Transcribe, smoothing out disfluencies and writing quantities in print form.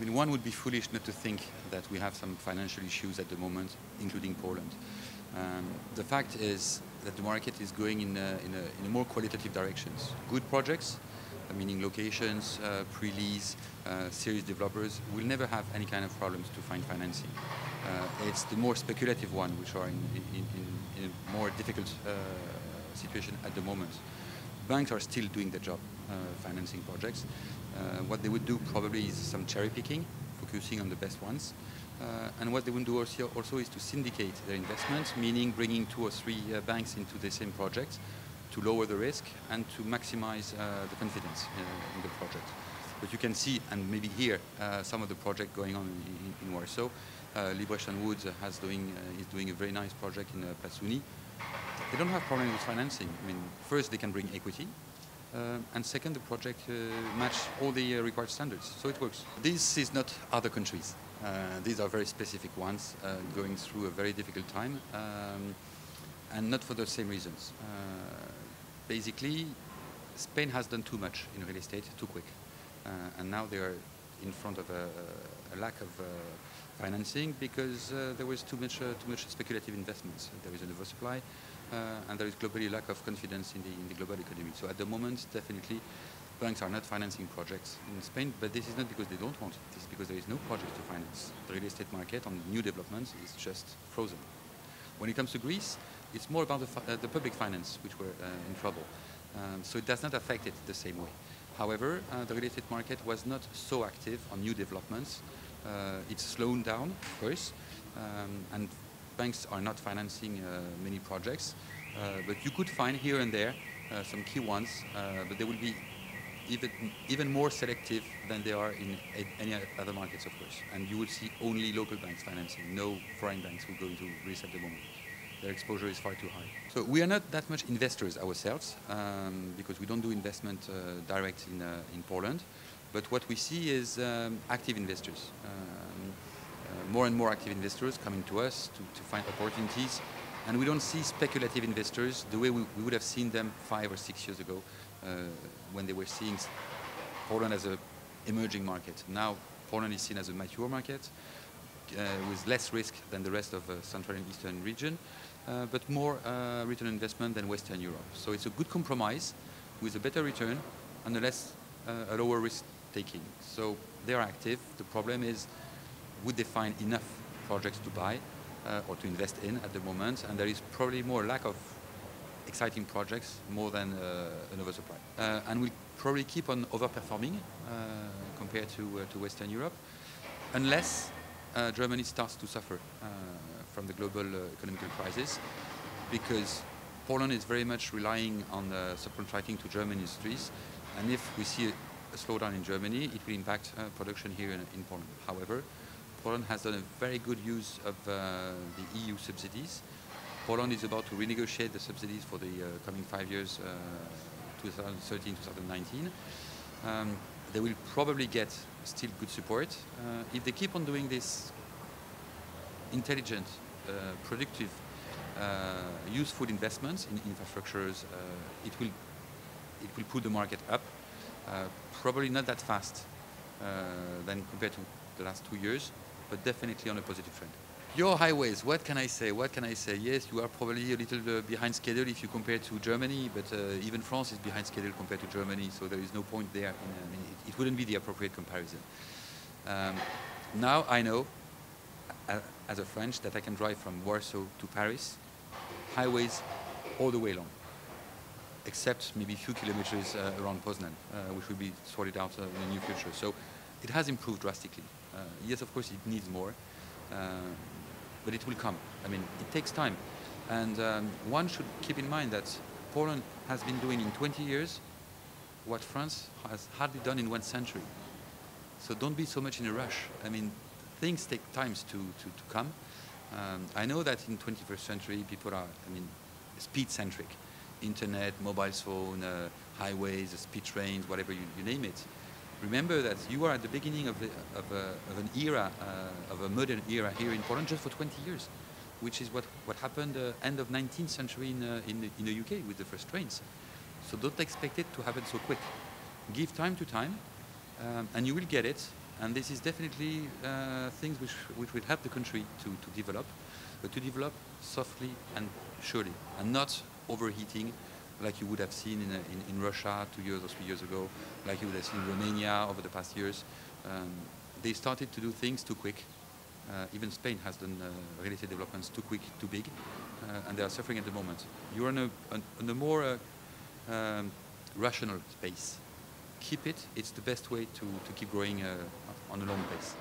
I mean, one would be foolish not to think that we have some financial issues at the moment, including Poland. The fact is that the market is going in a more qualitative directions. Good projects, meaning locations, pre-lease, serious developers, will never have any kind of problems to find financing. It's the more speculative one which are in a more difficult situation at the moment. Banks are still doing their job, financing projects. What they would do probably is some cherry picking, focusing on the best ones. And what they would do also is to syndicate their investments, meaning bringing 2 or 3 banks into the same project to lower the risk and to maximize the confidence in the project. But you can see, and maybe hear, some of the project going on in Warsaw. Librecht & Woods is doing a very nice project in Pasuni. They don't have problem with financing. I mean, first they can bring equity, and second, the project match all the required standards, so it works. This is not other countries. These are very specific ones, going through a very difficult time, and not for the same reasons. Basically, Spain has done too much in real estate too quick, and now they are in front of a lack of financing because there was too much speculative investments. There is an oversupply, and there is globally lack of confidence in the global economy. So at the moment, definitely, banks are not financing projects in Spain, but this is not because they don't want it. This is because there is no project to finance. The real estate market on new developments is just frozen. When it comes to Greece, it's more about the public finance, which were in trouble. So it does not affect it the same way. However, the real estate market was not so active on new developments. It's slowed down, of course, and banks are not financing many projects. But you could find here and there some key ones, but they will be even more selective than they are in any other markets, of course. And you will see only local banks financing. No foreign banks will go into Greece at the moment. Their exposure is far too high. So we are not that much investors ourselves, because we don't do investment direct in Poland. But what we see is active investors. More and more active investors coming to us to find opportunities. And we don't see speculative investors the way we would have seen them 5 or 6 years ago, when they were seeing Poland as an emerging market. Now Poland is seen as a mature market with less risk than the rest of the Central and Eastern region, but more return on investment than Western Europe. So it's a good compromise with a better return and a lower risk taking. So they are active. The problem is, would they find enough projects to buy or to invest in at the moment? And there is probably more lack of exciting projects more than an oversupply. And we'll probably keep on overperforming compared to Western Europe, unless Germany starts to suffer from the global economic crisis, because Poland is very much relying on subcontracting to German industries, and if we see a slowdown in Germany, it will impact production here in Poland. However, Poland has done a very good use of the EU subsidies. Poland is about to renegotiate the subsidies for the coming 5 years, 2013-2019. They will probably get still good support. If they keep on doing this intelligent, productive, useful investments in infrastructures, it will pull the market up. Probably not that fast than compared to the last 2 years, but definitely on a positive trend. Your highways, what can I say? What can I say? Yes, you are probably a little behind schedule if you compare to Germany, but even France is behind schedule compared to Germany, so there is no point there. I mean, it wouldn't be the appropriate comparison. Now I know, as a French, that I can drive from Warsaw to Paris, highways all the way long, except maybe a few kilometers around Poznan, which will be sorted out in the near future. So it has improved drastically. Yes, of course, it needs more. But it will come. I mean, it takes time. And one should keep in mind that Poland has been doing in 20 years what France has hardly done in 1 century. So don't be so much in a rush. I mean, things take time to come. I know that in 21st century, people are, speed-centric. Internet, mobile phone, highways, speed trains, whatever you name it. Remember that you are at the beginning of an era, of a modern era here in Poland, just for 20 years, which is what happened end of 19th century in the UK with the first trains. So don't expect it to happen so quick. Give time to time, and you will get it. And this is definitely things which will help the country to develop, but to develop softly and surely, and not overheating like you would have seen in Russia 2 years or 3 years ago, like you would have seen in Romania over the past years. They started to do things too quick. Even Spain has done real estate developments too quick, too big, and they are suffering at the moment. You're on a more rational pace. Keep it. It's the best way to keep growing on a long pace.